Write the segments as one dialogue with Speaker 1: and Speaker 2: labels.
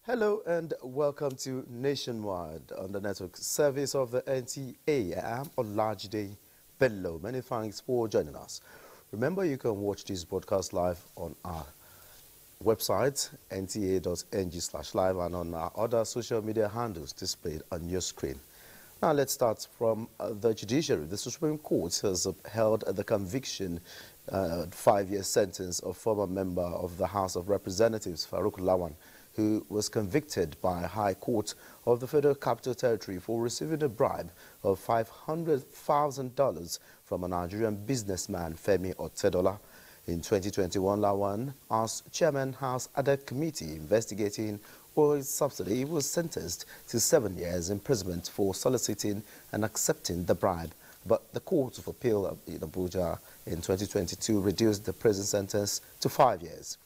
Speaker 1: Hello and welcome to Nationwide on the network service of the NTA. I am Olajide Bello. Many thanks for joining us. Remember, you can watch this broadcast live on our website, nta.ng/live, and on our other social media handles displayed on your screen. Now let's start from the judiciary. The Supreme Court has upheld the conviction, 5-year sentence of former member of the House of Representatives, Farouk Lawan, who was convicted by a High Court of the Federal Capital Territory for receiving a bribe of $500,000 from a Nigerian businessman, Femi Otedola. In 2021, Lawan, as chairman House Audit Committee investigating oil subsidy, was sentenced to 7 years imprisonment for soliciting and accepting the bribe. But the Court of Appeal in Abuja in 2022 reduced the prison sentence to 5 years.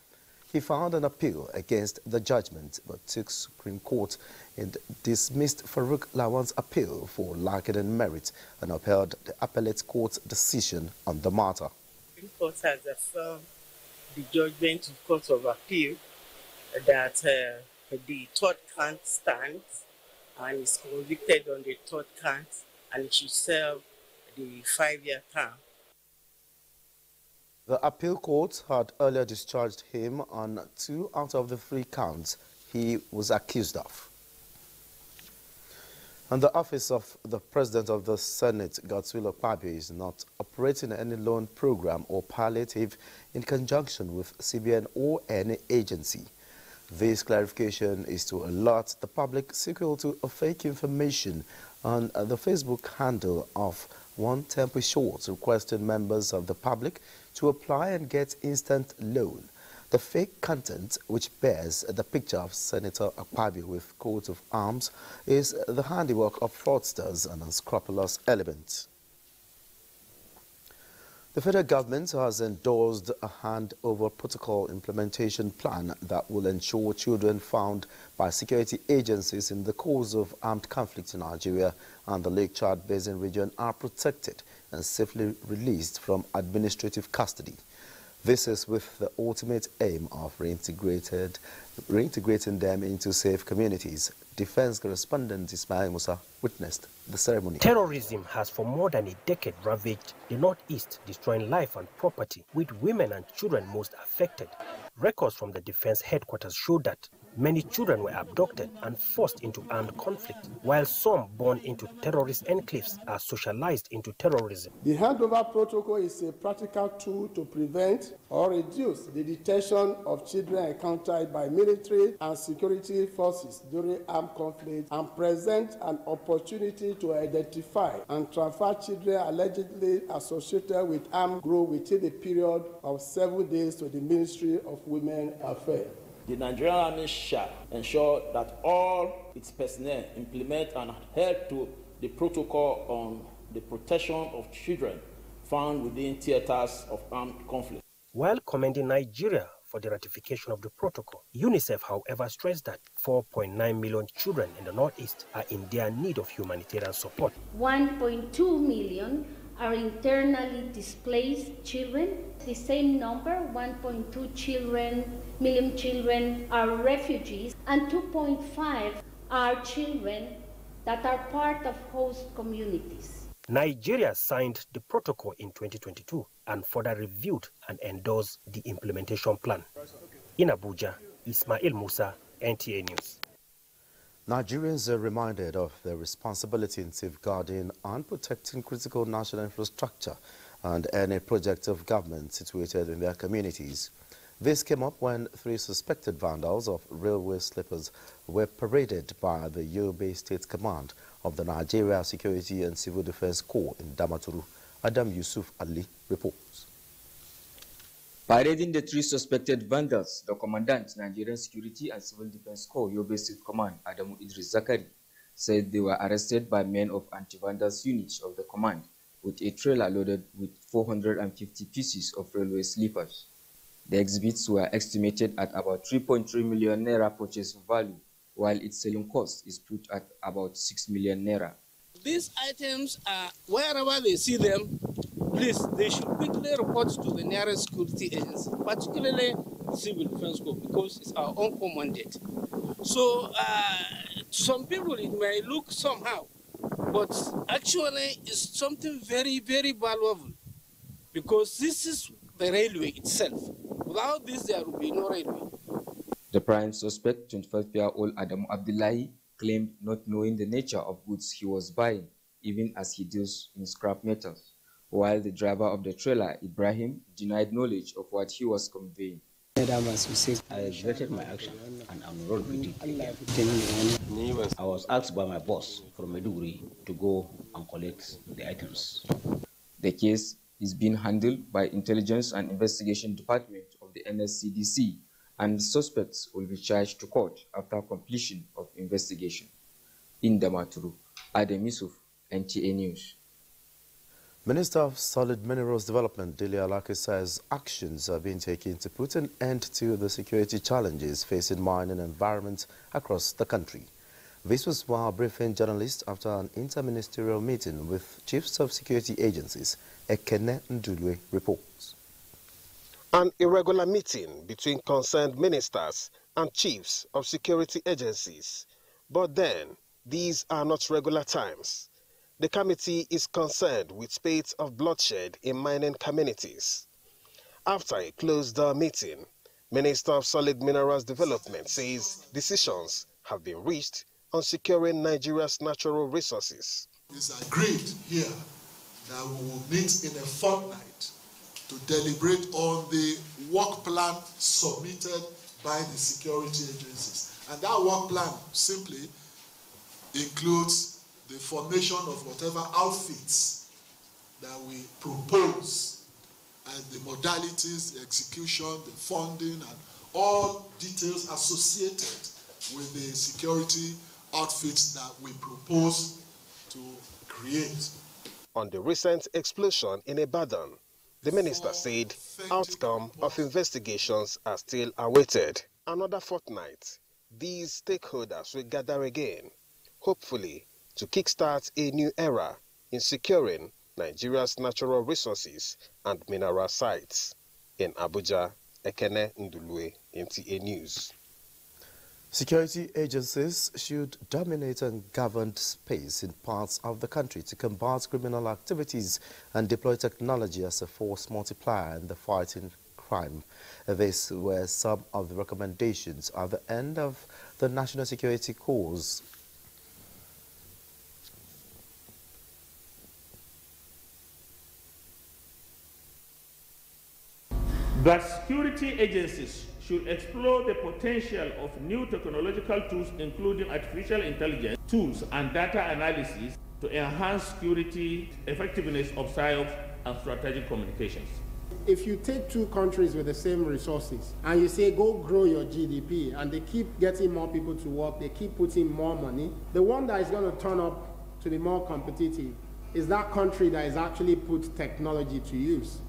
Speaker 1: He filed an appeal against the judgment, but took Supreme Court and dismissed Farouk Lawan's appeal for lacking in merit and upheld the appellate court's decision on the matter.
Speaker 2: The court has affirmed the judgment of Court of Appeal that the third count stands and is convicted on the third count and should serve the 5-year term.
Speaker 1: The appeal court had earlier discharged him on 2 out of the 3 counts he was accused of. And the office of the President of the Senate, Godswill Akpabio, is not operating any loan program or palliative in conjunction with CBN or any agency. This clarification is to alert the public sequel to a fake information on the Facebook handle of one Temple Short requesting members of the public to apply and get instant loan. The fake content, which bears the picture of Senator Akpabio with coat of arms, is the handiwork of fraudsters and unscrupulous elements. The federal government has endorsed a handover protocol implementation plan that will ensure children found by security agencies in the course of armed conflict in Nigeria and the Lake Chad Basin region are protected and safely released from administrative custody. This is with the ultimate aim of reintegrating them into safe communities. Defense correspondent Ismail Musa witnessed the ceremony.
Speaker 3: Terrorism has for more than a decade ravaged the Northeast, destroying life and property, with women and children most affected. Records from the defense headquarters show that many children were abducted and forced into armed conflict, while some born into terrorist enclaves are socialized into terrorism.
Speaker 4: The handover protocol is a practical tool to prevent or reduce the detention of children encountered by military and security forces during armed conflict and present an opportunity to identify and transfer children allegedly associated with armed group within a period of 7 days to the Ministry of Women Affairs.
Speaker 5: The Nigerian Army shall ensure that all its personnel implement and adhere to the protocol on the protection of children found within theaters of armed conflict.
Speaker 3: While commending Nigeria for the ratification of the protocol, UNICEF, however, stressed that 4.9 million children in the Northeast are in their need of humanitarian support.
Speaker 6: 1.2 million are internally displaced children. The same number, 1.2 million children are refugees, and 2.5 are children that are part of host communities.
Speaker 3: Nigeria signed the protocol in 2022 and further reviewed and endorsed the implementation plan. In Abuja, Ismail Musa, NTA News.
Speaker 1: Nigerians are reminded of their responsibility in safeguarding and protecting critical national infrastructure and any project of government situated in their communities. This came up when 3 suspected vandals of railway sleepers were paraded by the Yobe State Command of the Nigeria Security and Civil Defense Corps in Damaturu. Adam Yusuf Ali reports.
Speaker 7: Parading the 3 suspected vandals, the Commandant, Nigerian Security and Civil Defense Corps, Yobe State Command, Adamu Idris Zakari, said they were arrested by men of anti-vandals units of the command with a trailer loaded with 450 pieces of railway sleepers. The exhibits were estimated at about 3.3 million naira purchase value, while its selling cost is put at about 6 million naira.
Speaker 8: These items are, wherever they see them, please, they should quickly report to the nearest security agency, particularly the Civil Defense Corps, because it's our own commandate. So, to some people it may look somehow, but actually it's something very, very valuable, because this is the railway itself. Without this, there will be no railway.
Speaker 7: The prime suspect, 25-year-old Adamu Abdullahi, claimed not knowing the nature of goods he was buying, even as he deals in scrap metals, while the driver of the trailer, Ibrahim, denied knowledge of what he was conveying.
Speaker 9: I regretted my action and I'm rolled with it. I was asked by my boss from Maiduguri to go and collect the items.
Speaker 7: The case is being handled by Intelligence and Investigation Department of the NSCDC, and the suspects will be charged to court after completion of investigation. In Damaturu, Adam Yusuf, NTA News.
Speaker 1: Minister of Solid Minerals Development, Dele Alake, says actions are being taken to put an end to the security challenges facing mining environments across the country. This was while briefing journalists after an interministerial meeting with chiefs of security agencies. Ekene Ndulwe reports.
Speaker 10: An irregular meeting between concerned ministers and chiefs of security agencies. But then, these are not regular times. The committee is concerned with spate of bloodshed in mining communities. After a closed-door meeting, Minister of Solid Minerals Development says decisions have been reached on securing Nigeria's natural resources.
Speaker 11: It's agreed here that we will meet in a fortnight to deliberate on the work plan submitted by the security agencies. And that work plan simply includes the formation of whatever outfits that we propose, and the modalities, the execution, the funding, and all details associated with the security outfits that we propose to create.
Speaker 10: On the recent explosion in Ibadan, the minister said outcome of investigations are still awaited. Another fortnight, these stakeholders will gather again, hopefully to kickstart a new era in securing Nigeria's natural resources and mineral sites. In Abuja, Ekene Ndulwe, NTA News.
Speaker 1: Security agencies should dominate and govern space in parts of the country to combat criminal activities and deploy technology as a force multiplier in the fight in crime. These were some of the recommendations at the end of the National Security Course.
Speaker 12: That security agencies should explore the potential of new technological tools, including artificial intelligence tools and data analysis, to enhance security effectiveness of psyops and strategic communications.
Speaker 4: If you take two countries with the same resources and you say go grow your GDP, and they keep getting more people to work, they keep putting more money, the one that is going to turn up to be more competitive is that country that is actually put technology to use.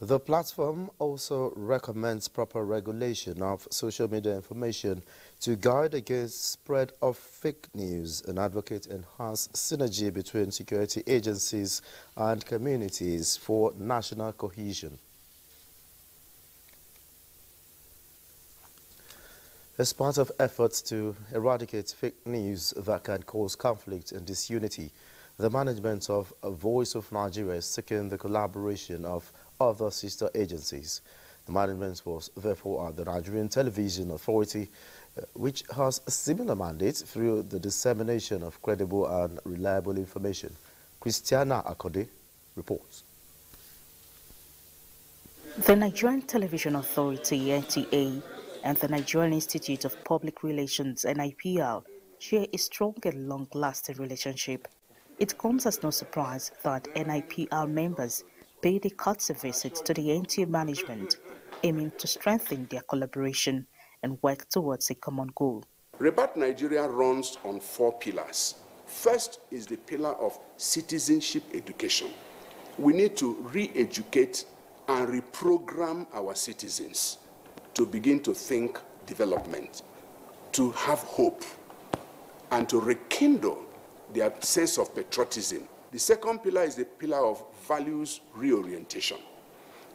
Speaker 1: The platform also recommends proper regulation of social media information to guard against spread of fake news and advocate enhanced synergy between security agencies and communities for national cohesion. As part of efforts to eradicate fake news that can cause conflict and disunity, the management of Voice of Nigeria is seeking the collaboration of other sister agencies. The management was therefore at the Nigerian Television Authority, which has a similar mandate through the dissemination of credible and reliable information. Christiana Akode reports.
Speaker 13: The Nigerian Television Authority, NTA, and the Nigerian Institute of Public Relations, NIPR, share a strong and long-lasting relationship. It comes as no surprise that NIPR members paid a courtesy visit to the NTA management, aiming to strengthen their collaboration and work towards a common goal.
Speaker 14: Rebat Nigeria runs on 4 pillars. First is the pillar of citizenship education. We need to re-educate and reprogram our citizens to begin to think development, to have hope, and to rekindle their sense of patriotism. The second pillar is the pillar of values reorientation.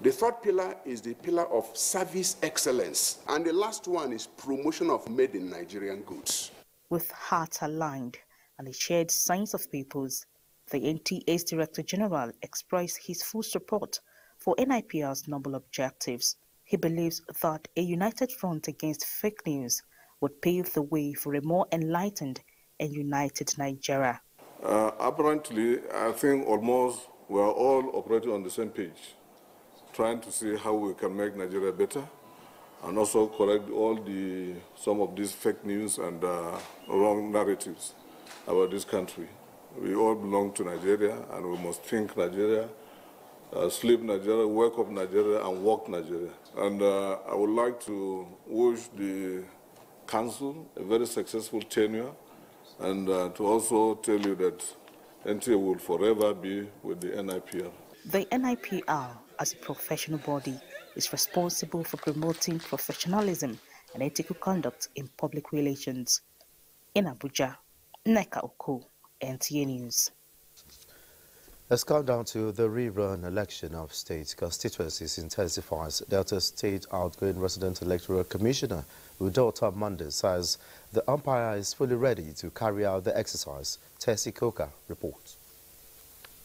Speaker 14: The third pillar is the pillar of service excellence. And the last one is promotion of made in Nigerian goods.
Speaker 13: With hearts aligned and a shared sense of purpose, the NTA's Director General expressed his full support for NIPR's noble objectives. He believes that a united front against fake news would pave the way for a more enlightened and united Nigeria.
Speaker 15: Apparently, I think almost we are all operating on the same page, trying to see how we can make Nigeria better and also correct some of these fake news and wrong narratives about this country. We all belong to Nigeria, and we must think Nigeria, sleep Nigeria, wake up Nigeria, and walk Nigeria. And I would like to wish the council a very successful tenure, and to also tell you that NTA will forever be with the NIPR.
Speaker 13: The NIPR, as a professional body, is responsible for promoting professionalism and ethical conduct in public relations. In Abuja, Neka Oko, NTA News.
Speaker 1: Let's come down to the rerun election of state constituencies intensifies. Delta State outgoing resident electoral commissioner Udota Monday says the umpire is fully ready to carry out the exercise. Tessie Coker reports.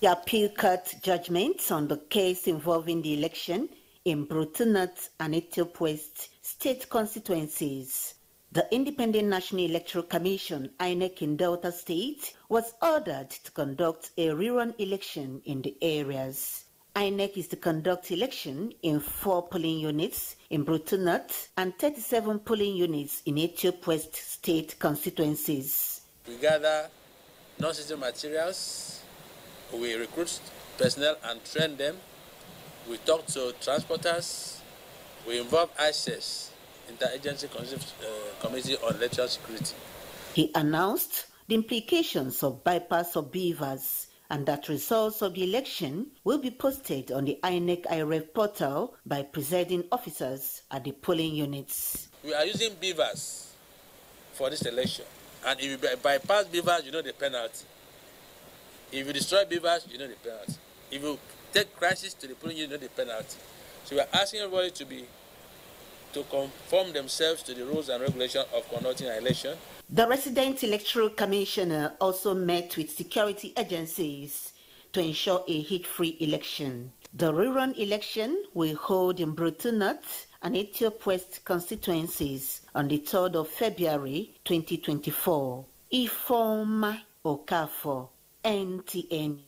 Speaker 16: The appeal court judgments on the case involving the election in Brutunut and Etiop West state constituencies. The Independent National Electoral Commission, INEC in Delta State, was ordered to conduct a rerun election in the areas. INEC is to conduct election in 4 polling units in Brutunut and 37 polling units in Etiop West state constituencies.
Speaker 17: We gather non-system materials, we recruit personnel and train them, we talk to transporters, we involve ICES, Interagency Committee on Electoral Security.
Speaker 16: He announced the implications of bypass of beavers and that results of the election will be posted on the INEC IREF portal by presiding officers at the polling units.
Speaker 17: We are using beavers for this election, and if you bypass beavers, you know the penalty. If you destroy beavers, you know the penalty. If you take crisis to the polling, you know the penalty. So we are asking everybody to conform themselves to the rules and regulations of conducting an election.
Speaker 16: The resident electoral commissioner also met with security agencies to ensure a heat-free election. The rerun election will hold in Brutunut and Etiop West constituencies on the 3rd of February 2024. Ifeoma Okafor, NTA.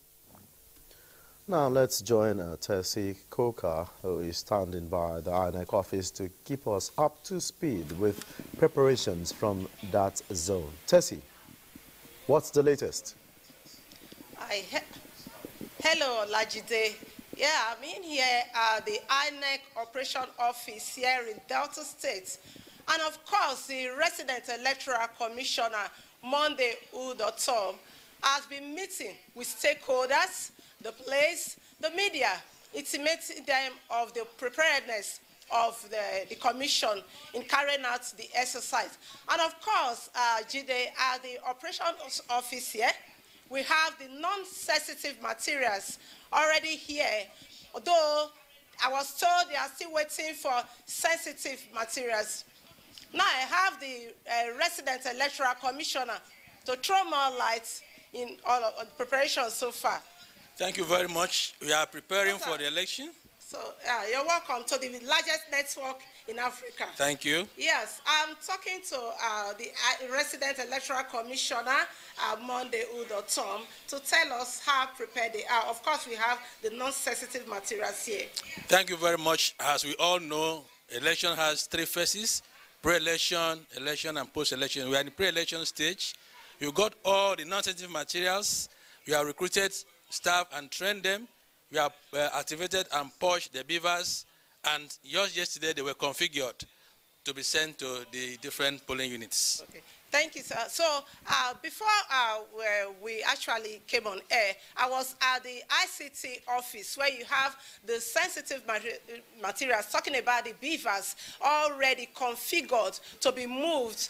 Speaker 1: Now let's join Tessie Coker, who is standing by the INEC office to keep us up to speed with preparations from that zone. Tessie, what's the latest?
Speaker 18: Hello, Lajide. Yeah, I'm in here at the INEC Operation Office here in Delta State. And of course, the Resident Electoral Commissioner, Monday Udotom, has been meeting with stakeholders, the police, the media, intimating them of the preparedness of the commission in carrying out the exercise. And of course, Jide, at the operations office here, we have the non-sensitive materials already here, although I was told they are still waiting for sensitive materials. Now I have the resident electoral commissioner to throw more light in all of the preparations so far.
Speaker 17: Thank you very much. We are preparing for the election.
Speaker 18: So you're welcome to the largest network in Africa.
Speaker 17: Thank you.
Speaker 18: Yes, I'm talking to the resident electoral commissioner, Monday Udotom, to tell us how prepared they are. Of course, we have the non-sensitive materials here.
Speaker 17: Thank you very much. As we all know, election has three phases: pre-election, election, and post-election. We are in the pre-election stage. You got all the non-sensitive materials. You have recruited staff and trained them. We have activated and pushed the beavers, and just yesterday they were configured to be sent to the different polling units.
Speaker 18: Okay. Thank you, sir. So before we actually came on air, I was at the ICT office where you have the sensitive materials, talking about the beavers already configured to be moved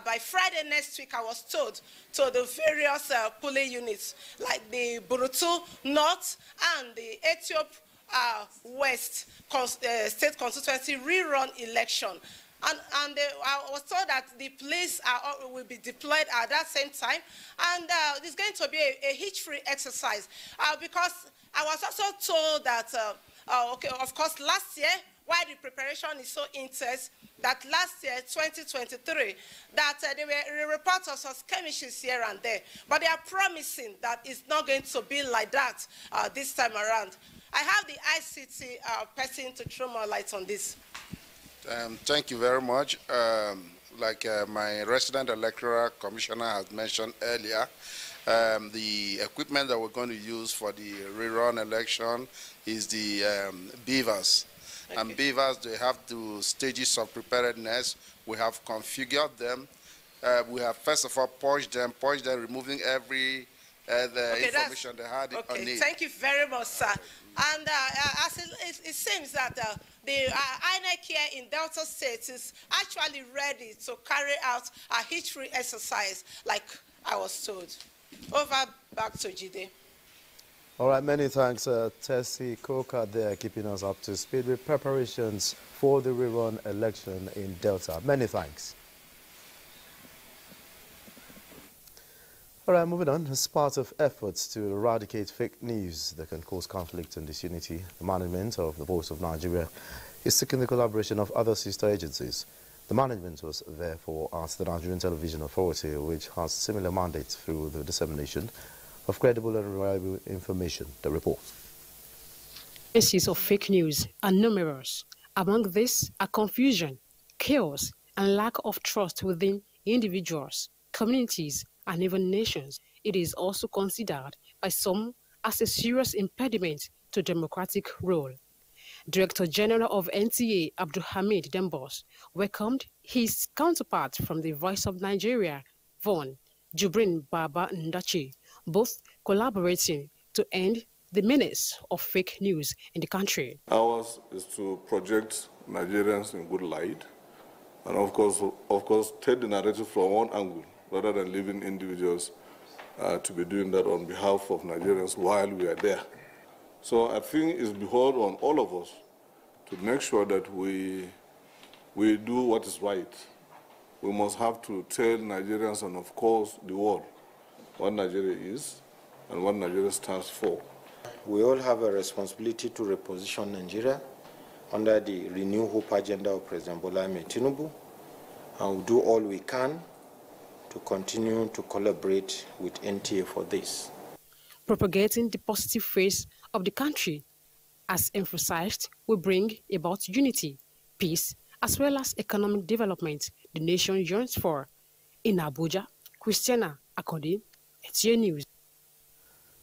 Speaker 18: by Friday next week, I was told, to the various polling units like the Burutu North and the Ethiopia West state constituency rerun election. And I was told that the police will be deployed at that same time, and it's going to be a hitch-free exercise. Because I was also told that, okay, of course, last year, while the preparation is so intense, that last year, 2023, that there were reports of some skirmishes here and there. But they are promising that it's not going to be like that this time around. I have the ICT person to throw more light on this.
Speaker 19: Thank you very much. Like my resident electoral commissioner has mentioned earlier, the equipment that we're going to use for the rerun election is the beavers. Okay. And beavers, they have two stages of preparedness. We have configured them. We have first of all pushed them, removing every information they had on it.
Speaker 18: Thank you very much, sir. And as it seems that the INEC here in Delta State is actually ready to carry out a hitch-free exercise, like I was told. Over, back to Jide.
Speaker 1: All right, many thanks, Tessie Coker there, keeping us up to speed with preparations for the rerun election in Delta. Many thanks. All right, moving on. As part of efforts to eradicate fake news that can cause conflict and disunity, the management of the Voice of Nigeria is seeking the collaboration of other sister agencies. The management was therefore asked the Nigerian Television Authority, which has similar mandates through the dissemination of credible and reliable information. The report.
Speaker 20: Cases of fake news are numerous. Among these are confusion, chaos, and lack of trust within individuals, communities, and even nations. It is also considered by some as a serious impediment to democratic rule. Director General of NTA, Abdulhamid Dembos, welcomed his counterpart from the Voice of Nigeria, Von Jubrin Baba Ndachi, both collaborating to end the menace of fake news in the country.
Speaker 15: Ours is to project Nigerians in good light, and of course, take the narrative from one angle, rather than leaving individuals to be doing that on behalf of Nigerians while we are there. So I think it's beholden on all of us to make sure that we do what is right. We must have to tell Nigerians and, of course, the world what Nigeria is and what Nigeria stands for.
Speaker 21: We all have a responsibility to reposition Nigeria under the Renew Hope agenda of President Bola Ahmed Tinubu, and we'll do all we can to continue to collaborate with NTA for this.
Speaker 20: Propagating the positive face of the country, as emphasized, will bring about unity, peace, as well as economic development the nation yearns for. In Abuja, Christiana Akodi, NTA News.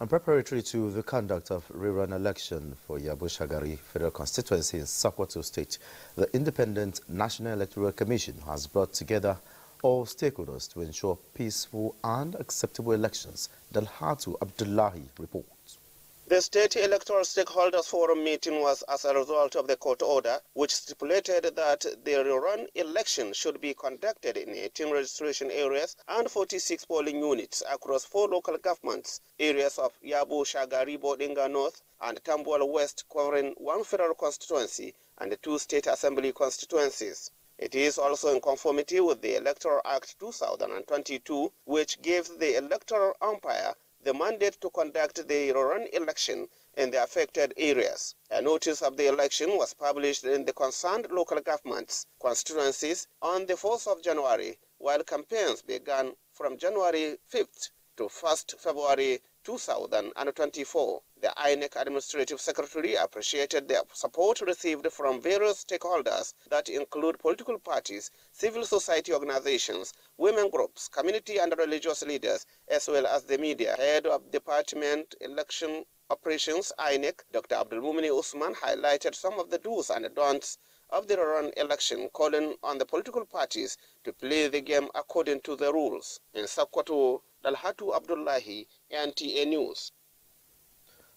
Speaker 1: And preparatory to the conduct of rerun election for Yabo-Shagari Federal Constituency in Sokoto State, the Independent National Electoral Commission has brought together all stakeholders to ensure peaceful and acceptable elections. Dalhatu Abdullahi reports.
Speaker 22: The State Electoral Stakeholders Forum meeting was as a result of the court order, which stipulated that the rerun election should be conducted in 18 registration areas and 46 polling units across 4 local governments, areas of Yabo, Shagari, Bodinga North, and Tambuwal West, covering 1 federal constituency and 2 state assembly constituencies. It is also in conformity with the Electoral Act 2022, which gives the electoral umpire the mandate to conduct the rerun election in the affected areas. A notice of the election was published in the concerned local governments constituencies on the 4th of January, while campaigns began from January 5th to 1st February 2024. The INEC Administrative Secretary appreciated the support received from various stakeholders that include political parties, civil society organizations, women groups, community and religious leaders, as well as the media. Head of Department Election Operations INEC, Dr. Abdulmumini Usman, highlighted some of the do's and don'ts of the run election, calling on the political parties to play the game according to the rules. In Sokoto, Dalhatu Abdullahi, NTA News.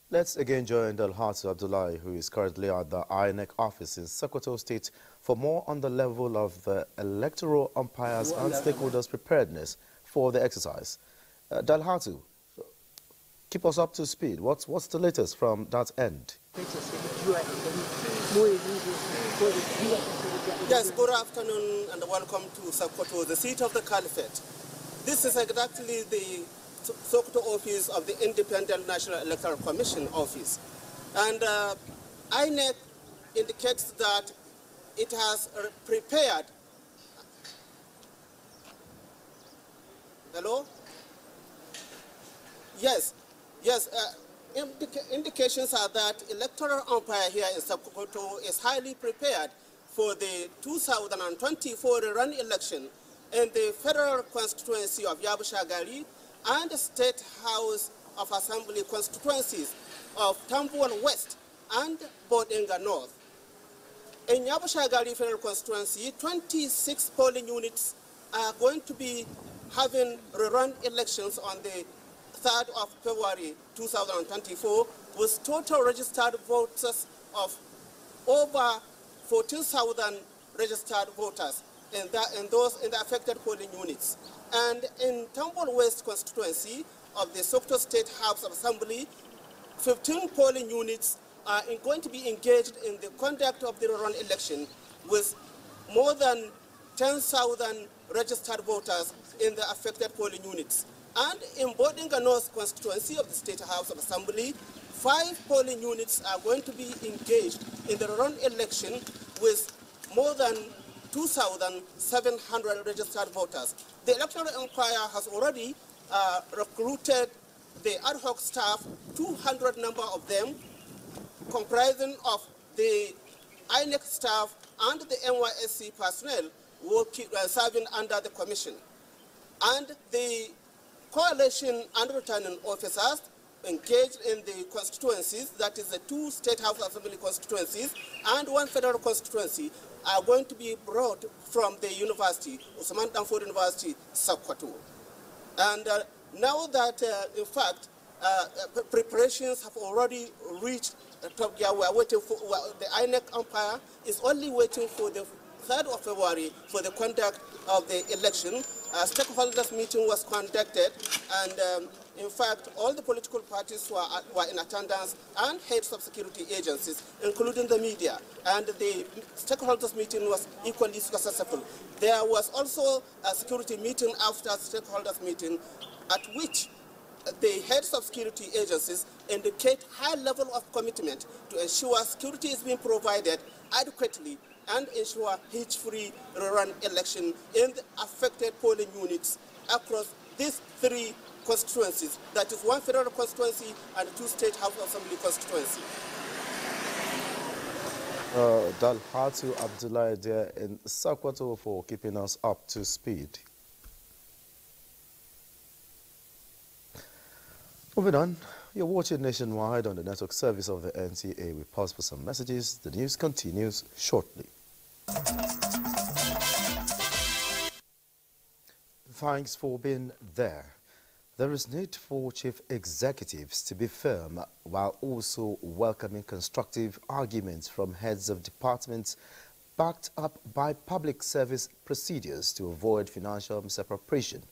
Speaker 1: Let's again join Dalhatu Abdullahi, who is currently at the INEC office in Sokoto State, for more on the level of the electoral umpires and stakeholders' preparedness for the exercise. Dalhatu, keep us up to speed. What's the latest from that end?
Speaker 2: Yes, good afternoon and welcome to Sokoto, the seat of the Caliphate. This is exactly the Sokoto office of the Independent National Electoral Commission office. And INEC indicates that it has prepared. Hello? Yes. Indications are that electoral umpire here in Sokoto is highly prepared for the 2024 run election in the federal constituency of Yabushagali and the State House of Assembly constituencies of Tambuwal West and Bodinga North. In Yabushagali federal constituency, 26 polling units are going to be having rerun elections on the 3rd of February 2024 with total registered voters of over 14,000 registered voters in the affected polling units. And in Tambuwal West constituency of the Sokoto State House of Assembly, 15 polling units are going to be engaged in the conduct of the rerun election with more than 10,000 registered voters in the affected polling units. And in Bodinga North constituency of the State House of Assembly, 5 polling units are going to be engaged in the rerun election with more than 2,700 registered voters. The electoral umpire has already recruited the ad hoc staff, 200 number of them, comprising of the INEC staff and the NYSC personnel working, serving under the commission. And the coalition and returning officers engaged in the constituencies, that is the 2 State House Assembly constituencies and 1 federal constituency, are going to be brought from the university, Usman Danford University, Sokoto. And now that, in fact, preparations have already reached top gear, we are waiting for, the INEC umpire is only waiting for the 3rd of February for the conduct of the election. A stakeholders meeting was conducted, and in fact, all the political parties were in attendance and heads of security agencies, including the media. And the stakeholders meeting was equally successful. There was also a security meeting after stakeholders meeting, at which the heads of security agencies indicate high level of commitment to ensure security is being provided adequately and ensure hitch-free rerun election in the affected polling units across these 3 constituencies, that is 1 federal constituency and 2 State House Assembly constituency.
Speaker 1: Dalhatu Abdullahi there in Sokoto for keeping us up to speed. Moving on, you're watching Nationwide on the network service of the NTA. We pause for some messages. The news continues shortly. Thanks for being there. There is need for chief executives to be firm while also welcoming constructive arguments from heads of departments backed up by public service procedures to avoid financial misappropriation.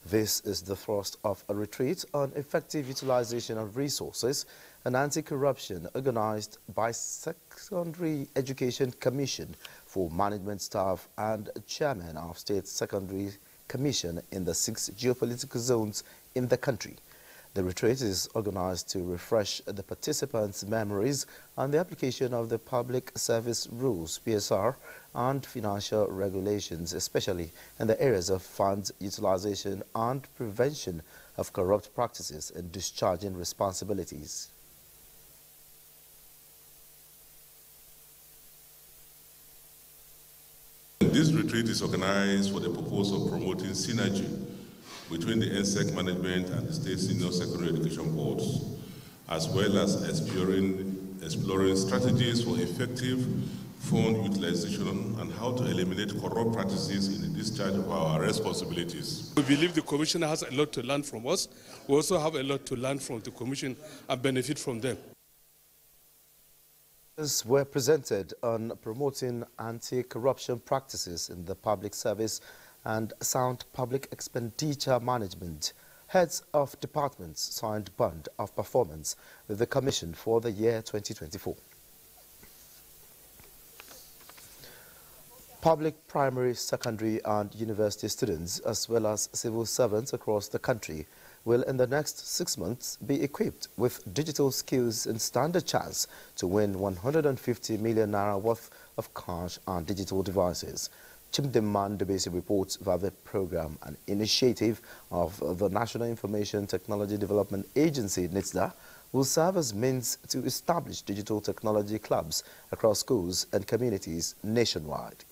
Speaker 1: This is the thrust of a retreat on effective utilization of resources and anti-corruption organized by Secondary Education Commission for Management Staff and Chairman of State Secondary Commission in the 6 geopolitical zones in the country. The retreat is organized to refresh the participants' memories on the application of the Public Service Rules, PSR, and financial regulations, especially in the areas of funds utilization and prevention of corrupt practices and discharging responsibilities.
Speaker 5: This retreat is organized for the purpose of promoting synergy between the NSEC management and the state senior secondary education boards, as well as exploring strategies for effective fund utilization and how to eliminate corrupt practices in the discharge of our responsibilities.
Speaker 6: We believe the Commission has a lot to learn from us. We also have a lot to learn from the Commission and benefit from them.
Speaker 1: Were presented on promoting anti-corruption practices in the public service and sound public expenditure management. Heads of departments signed bond of performance with the Commission for the year 2024. Public, primary, secondary and university students, as well as civil servants across the country, will in the next 6 months be equipped with digital skills and stand a chance to win 150 million naira worth of cash and digital devices. Chimdeman Debesi reports that the program, an initiative of the National Information Technology Development Agency, NITSDA, will serve as means to establish digital technology clubs across schools and communities nationwide.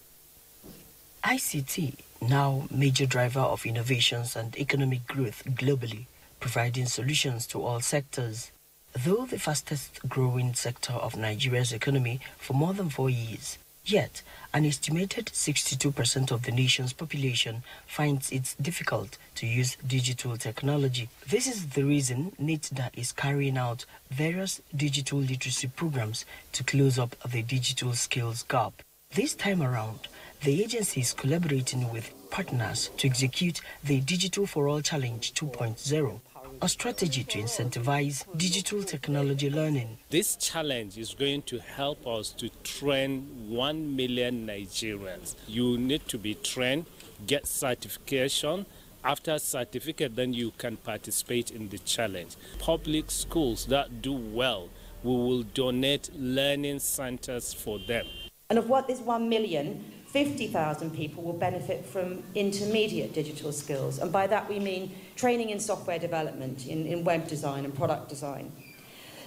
Speaker 23: ICT, now major driver of innovations and economic growth globally, providing solutions to all sectors. Though the fastest growing sector of Nigeria's economy for more than 4 years, yet an estimated 62% of the nation's population finds it difficult to use digital technology. This is the reason NITSDA is carrying out various digital literacy programs to close up the digital skills gap. This time around, the agency is collaborating with partners to execute the Digital for All Challenge 2.0, a strategy to incentivize digital technology learning.
Speaker 24: This challenge is going to help us to train 1 million Nigerians. You need to be trained, get certification. After certificate, then you can participate in the challenge. Public schools that do well, we will donate learning centers for them.
Speaker 25: And of what is 1 million, 50,000 people will benefit from intermediate digital skills. And by that we mean training in software development, in web design and product design.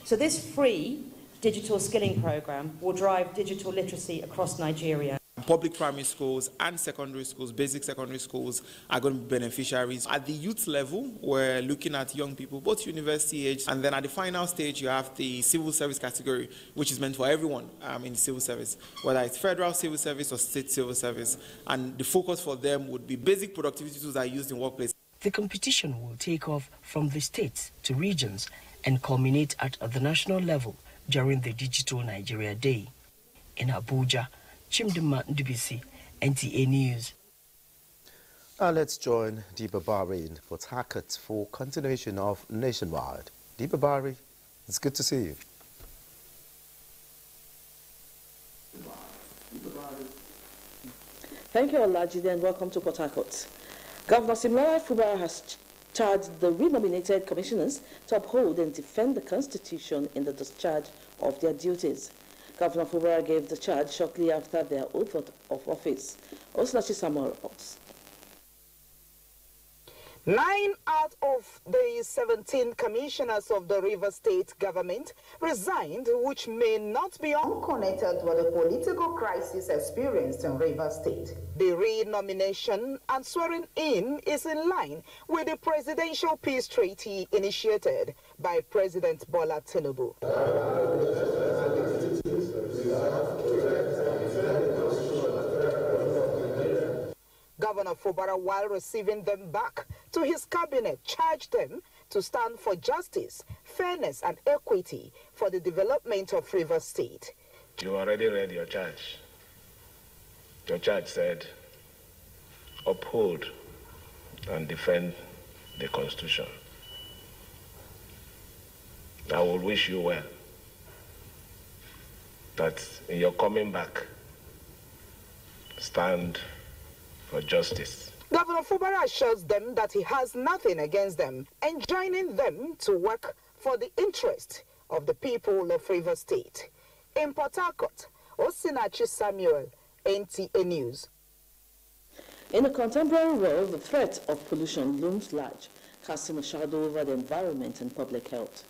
Speaker 25: So this free digital skilling program will drive digital literacy across Nigeria.
Speaker 26: Public primary schools and secondary schools, basic secondary schools, are going to be beneficiaries. At the youth level, we're looking at young people, both university age, and then at the final stage, you have the civil service category, which is meant for everyone in the civil service, whether it's federal civil service or state civil service. And the focus for them would be basic productivity tools that are used in workplace.
Speaker 23: The competition will take off from the states to regions and culminate at the national level during the Digital Nigeria Day. In Abuja, Chimdeman Debesi, NTA News.
Speaker 1: Let's join Deepa Bari in Port Harcourt for continuation of Nationwide. Deepa Bari, it's good to see you.
Speaker 27: Thank you, Olajide, and welcome to Port Harcourt. Governor Simlara Fubara has charged the renominated commissioners to uphold and defend the Constitution in the discharge of their duties. Governor Fubara gave the charge shortly after their oath of office. Osinachi Samuel reports.
Speaker 28: 9 out of the 17 commissioners of the Rivers State government resigned, which may not be unconnected with the political crisis experienced in Rivers State. The renomination and swearing in is in line with the presidential peace treaty initiated by President Bola Tinubu. Governor Fubara, while receiving them back to his cabinet, charged them to stand for justice, fairness and equity for the development of Rivers State.
Speaker 29: You already read your charge. Your charge said, uphold and defend the Constitution. I will wish you well, that in your coming back, stand for justice.
Speaker 28: Governor Fubara assures them that he has nothing against them, enjoining them to work for the interest of the people of Rivers State. In Port Harcourt, Osinachi Samuel, NTA News.
Speaker 27: In a contemporary world, the threat of pollution looms large, casting a shadow over the environment and public health.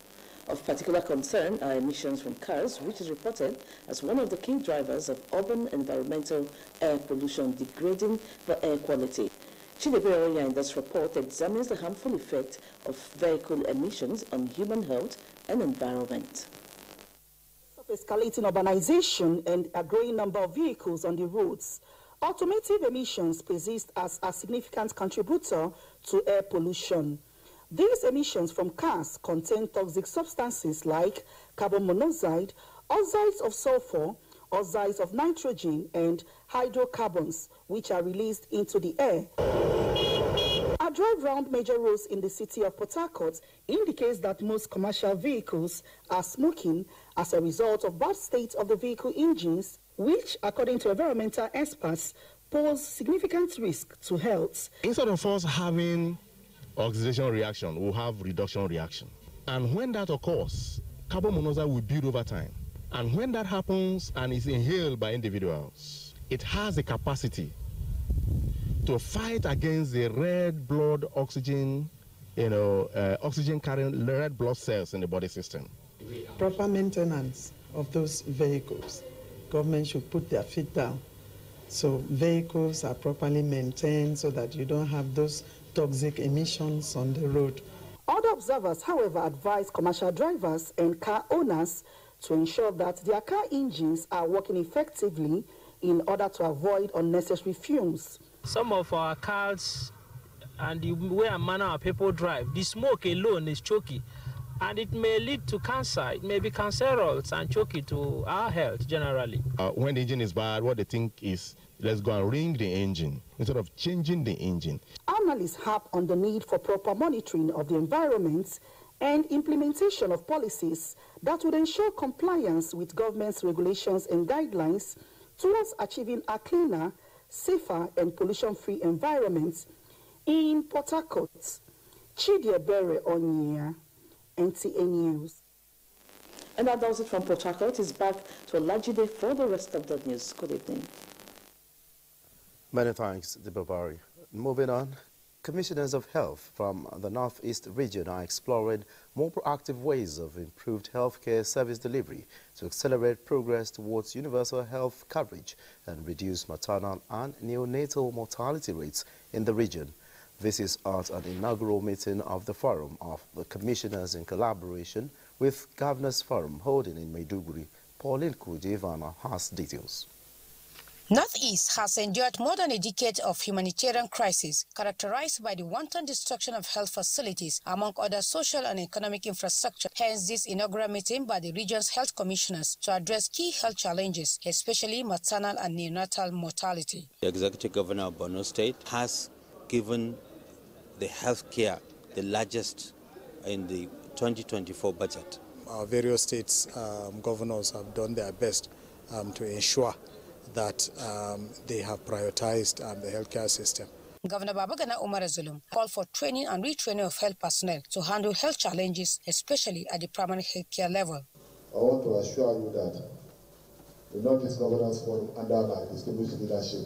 Speaker 27: Of particular concern are emissions from cars, which is reported as one of the key drivers of urban environmental air pollution, degrading the air quality. Chidiberoya in this report examines the harmful effect of vehicle emissions on human health and environment.
Speaker 28: Escalating urbanization and a growing number of vehicles on the roads, automotive emissions persist as a significant contributor to air pollution. These emissions from cars contain toxic substances like carbon monoxide, oxides of sulfur, oxides of nitrogen, and hydrocarbons, which are released into the air. A drive round major roads in the city of Port Harcourt indicates that most commercial vehicles are smoking as a result of bad state of the vehicle engines, which, according to environmental experts, pose significant risk to health.
Speaker 3: Instead of us having oxidation reaction, we'll have reduction reaction. And when that occurs, carbon monoxide will build over time. And when that happens and is inhaled by individuals, it has a capacity to fight against the red blood oxygen, oxygen carrying red blood cells in the body system.
Speaker 4: Proper maintenance of those vehicles. Government should put their feet down. So vehicles are properly maintained so that you don't have those toxic emissions on the road.
Speaker 28: Other observers, however, advise commercial drivers and car owners to ensure that their car engines are working effectively in order to avoid unnecessary fumes.
Speaker 7: Some of our cars and the way and manner our people drive, the smoke alone is choky, and it may lead to cancer. It may be cancerous and choky to our health generally.
Speaker 3: When the engine is bad, what they think is, let's go and ring the engine instead of changing the engine.
Speaker 28: Analysts harp on the need for proper monitoring of the environment and implementation of policies that would ensure compliance with government's regulations and guidelines towards achieving a cleaner, safer, and pollution-free environment. In Port Harcourt, Chidiebere Onyia, NTA News.
Speaker 27: And that does it from Port Harcourt. Is back to Olajide for the rest of the news. Good evening.
Speaker 1: Many thanks, Dibabari. Moving on, commissioners of health from the Northeast region are exploring more proactive ways of improved healthcare service delivery to accelerate progress towards universal health coverage and reduce maternal and neonatal mortality rates in the region. This is at an inaugural meeting of the Forum of the Commissioners in collaboration with Governors Forum holding in Maiduguri. Pauline Kujivana has details.
Speaker 8: Northeast has endured more than a decade of humanitarian crisis characterized by the wanton destruction of health facilities, among other social and economic infrastructure. Hence, this inaugural meeting by the region's health commissioners to address key health challenges, especially maternal and neonatal mortality.
Speaker 9: The Executive Governor of Borno State has given the health care the largest in the 2024 budget.
Speaker 10: Our various states governors have done their best to ensure that they have prioritized the healthcare system.
Speaker 8: Governor Babagana Umar Zulum called for training and retraining of health personnel to handle health challenges, especially at the primary healthcare level.
Speaker 11: I want to assure you that the Northeast Governors Forum, under my distinguished leadership,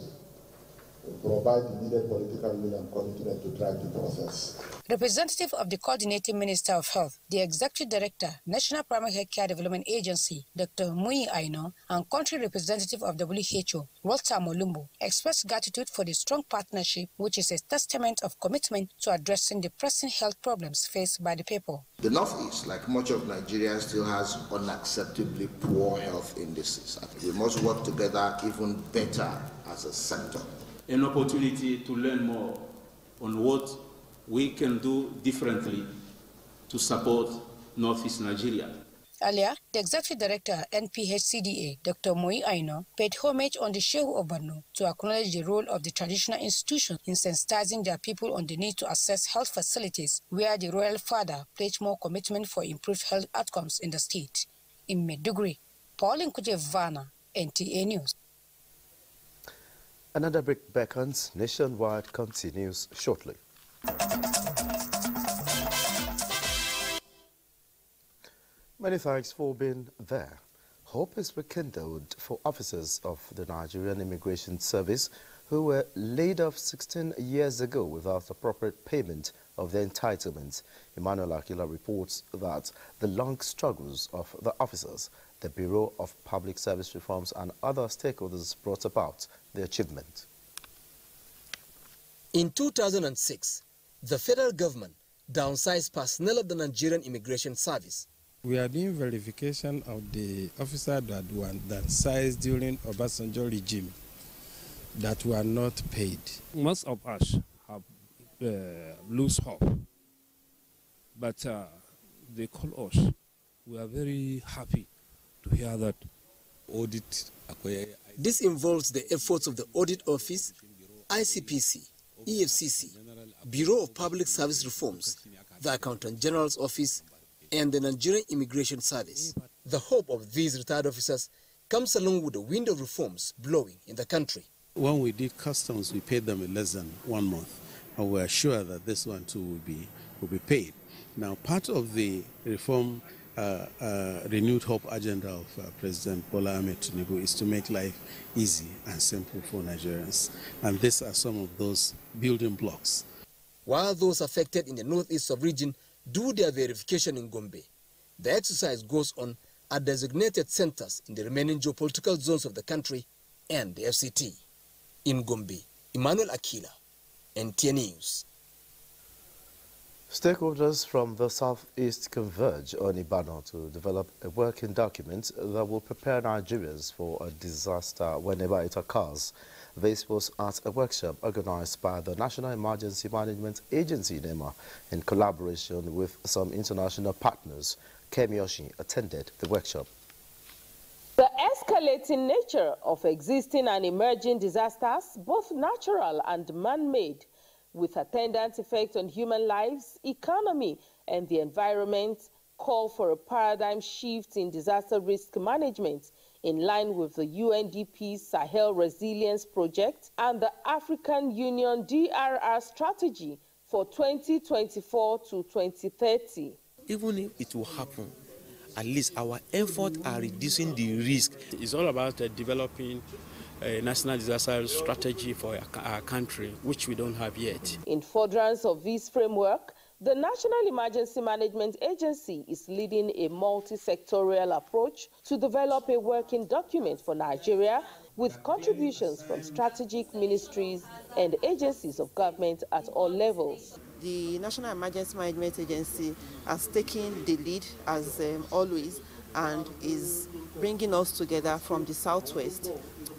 Speaker 11: will provide the needed political will and commitment to drive the process.
Speaker 8: Representative of the Coordinating Minister of Health, the Executive Director, National Primary Healthcare Development Agency, Dr. Mui Aino, and Country Representative of WHO, Walter Molumbo, expressed gratitude for the strong partnership, which is a testament of commitment to addressing the pressing health problems faced by the people.
Speaker 12: The Northeast, like much of Nigeria, still has unacceptably poor health indices. We must work together even better as a sector.
Speaker 14: An opportunity to learn more on what we can do differently to support Northeast Nigeria.
Speaker 8: Earlier, the Executive Director, NPHCDA, Dr. Moi Aino, paid homage on the Shehu of Borno to acknowledge the role of the traditional institution in sensitizing their people on the need to access health facilities, where the royal father pledged more commitment for improved health outcomes in the state. In Maiduguri, Pauline Kujevana, NTA News.
Speaker 1: Another break beckons. Nationwide continues shortly. Many thanks for being there. Hope is rekindled for officers of the Nigerian Immigration Service who were laid off 16 years ago without appropriate payment of their entitlements. Emmanuel Akila reports that the long struggles of the officers, the Bureau of Public Service Reforms and other stakeholders brought about the achievement.
Speaker 13: In 2006, the federal government downsized personnel of the Nigerian Immigration Service.
Speaker 15: We are doing verification of the officers that were downsized during Obasanjo regime that were not paid.
Speaker 16: Most of us have lose hope, but they call us. We are very happy to hear that.
Speaker 13: Audit. This involves the efforts of the Audit Office, ICPC, EFCC, Bureau of Public Service Reforms, the Accountant General's Office, and the Nigerian Immigration Service. The hope of these retired officers comes along with the wind of reforms blowing in the country.
Speaker 15: When we did customs, we paid them in less than 1 month, and we are sure that this one too will be paid. Now, part of the reform renewed hope agenda of President Bola Ahmed Tinubu is to make life easy and simple for Nigerians, and these are some of those building blocks.
Speaker 13: While those affected in the northeast region do their verification in Gombe, the exercise goes on at designated centers in the remaining geopolitical zones of the country and the FCT. In Gombe, Emmanuel Akila, NTA News.
Speaker 1: Stakeholders from the southeast converge on Ibadan to develop a working document that will prepare Nigerians for a disaster whenever it occurs. This was at a workshop organized by the National Emergency Management Agency, NEMA, in collaboration with some international partners. Kemiyoshi attended the workshop.
Speaker 17: The escalating nature of existing and emerging disasters, both natural and man-made, with attendant effect on human lives, economy, and the environment, call for a paradigm shift in disaster risk management in line with the UNDP's Sahel Resilience Project and the African Union DRR strategy for 2024 to 2030.
Speaker 18: Even if it will happen, at least our efforts are reducing the risk.
Speaker 14: It's all about developing a national disaster strategy for our country, which we don't have yet.
Speaker 17: In furtherance of this framework, the National Emergency Management Agency is leading a multi-sectorial approach to develop a working document for Nigeria with contributions from strategic ministries and agencies of government at all levels.
Speaker 19: The National Emergency Management Agency has taken the lead, as always, and is bringing us together from the southwest.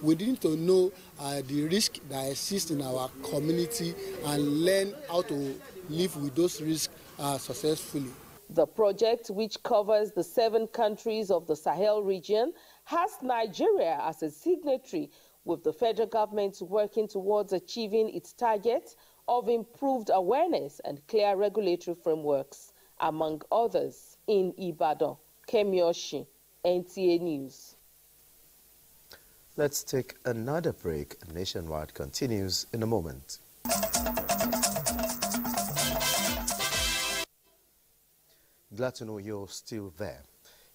Speaker 20: We need to know the risk that exists in our community and learn how to live with those risks successfully.
Speaker 17: The project, which covers the 7 countries of the Sahel region, has Nigeria as a signatory, with the federal government working towards achieving its target of improved awareness and clear regulatory frameworks, among others. In Ibadan, Kemiyoshi, NTA News.
Speaker 1: Let's take another break. Nationwide continues in a moment. Glad to know you're still there.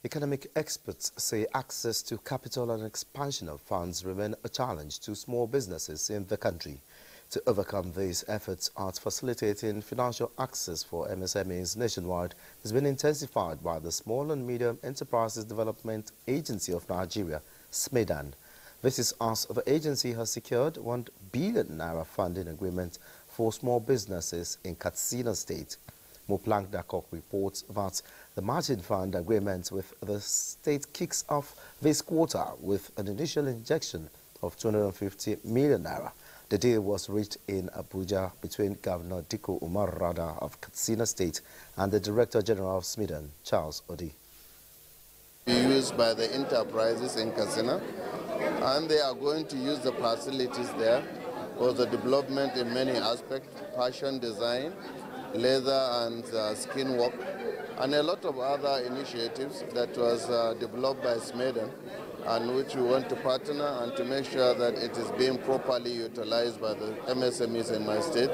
Speaker 1: Economic experts say access to capital and expansion of funds remain a challenge to small businesses in the country. To overcome these efforts at facilitating financial access for MSMEs nationwide has been intensified by the Small and Medium Enterprises Development Agency of Nigeria, SMEDAN. This is as the agency has secured ₦1 billion funding agreement for small businesses in Katsina State. Moplank Dakok reports that the margin fund agreement with the state kicks off this quarter with an initial injection of ₦250 million. The deal was reached in Abuja between Governor Diko Umar Rada of Katsina State and the Director General of SMEDAN, Charles Odi.
Speaker 21: Used by the enterprises in Katsina, and they are going to use the facilities there for the development in many aspects, fashion design, leather and skin work, and a lot of other initiatives that was developed by SMEDAN and which we want to partner and to make sure that it is being properly utilized by the MSMEs in my state.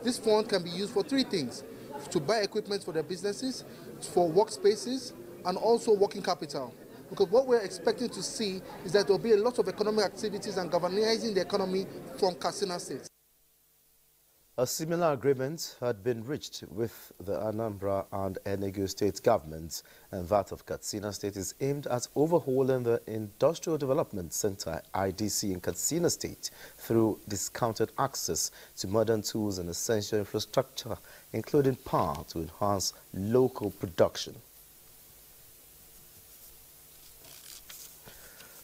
Speaker 2: This fund can be used for three things: to buy equipment for their businesses, for workspaces, and also working capital. Because what we're expecting to see is that there will be a lot of economic activities and galvanizing the economy from Katsina State.
Speaker 1: A similar agreement had been reached with the Anambra and Enugu state governments, and that of Katsina State is aimed at overhauling the Industrial Development Center (IDC) in Katsina State through discounted access to modern tools and essential infrastructure, including power, to enhance local production.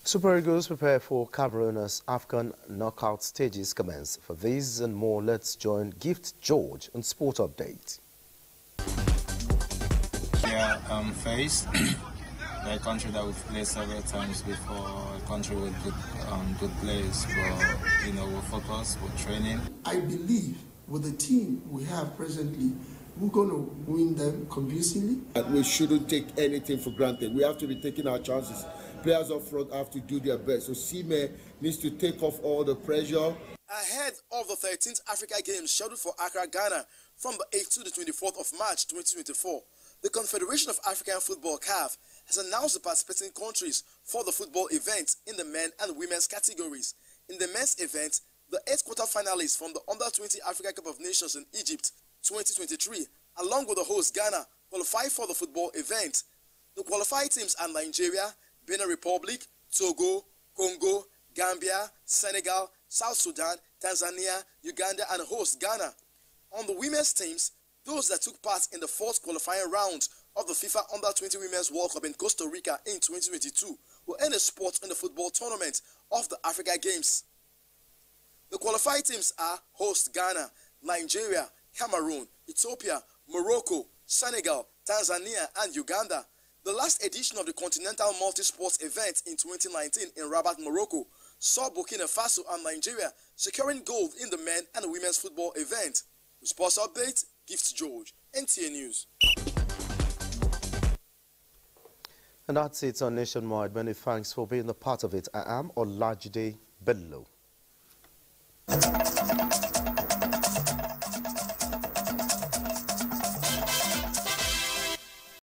Speaker 1: Super Eagles prepare for Cameroon's African knockout stages commence. For these and more, let's join Gift George on Sport Update.
Speaker 5: Yeah, faced a country that we've played several times before, a country with good players, but we're focused, we're training.
Speaker 6: I believe with the team we have presently, we're going to win them convincingly.
Speaker 22: And we shouldn't take anything for granted. We have to be taking our chances. Players up front have to do their best. So Sime needs to take off all the pressure.
Speaker 23: Ahead of the 13th Africa Games scheduled for Accra, Ghana from the 8th to the 24th of March 2024, the Confederation of African Football (CAF) has announced the participating countries for the football event in the men and women's categories. In the men's event, the 8 quarter-finalists from the Under-20 Africa Cup of Nations in Egypt 2023, along with the host Ghana, qualify for the football event. The qualified teams are Nigeria, Benin Republic, Togo, Congo, Gambia, Senegal, South Sudan, Tanzania, Uganda, and host Ghana. On the women's teams, those that took part in the 4th qualifying round of the FIFA Under-20 Women's World Cup in Costa Rica in 2022 will earn a spot in the football tournament of the Africa Games. The qualified teams are host Ghana, Nigeria, Cameroon, Ethiopia, Morocco, Senegal, Tanzania, and Uganda. The last edition of the Continental Multi-Sports event in 2019 in Rabat, Morocco, saw Burkina Faso and Nigeria securing gold in the men and women's football event. With Sports Update, Gift George, NTA News.
Speaker 1: And that's it on Nationwide. Many thanks for being a part of it. I am Olajide Bello.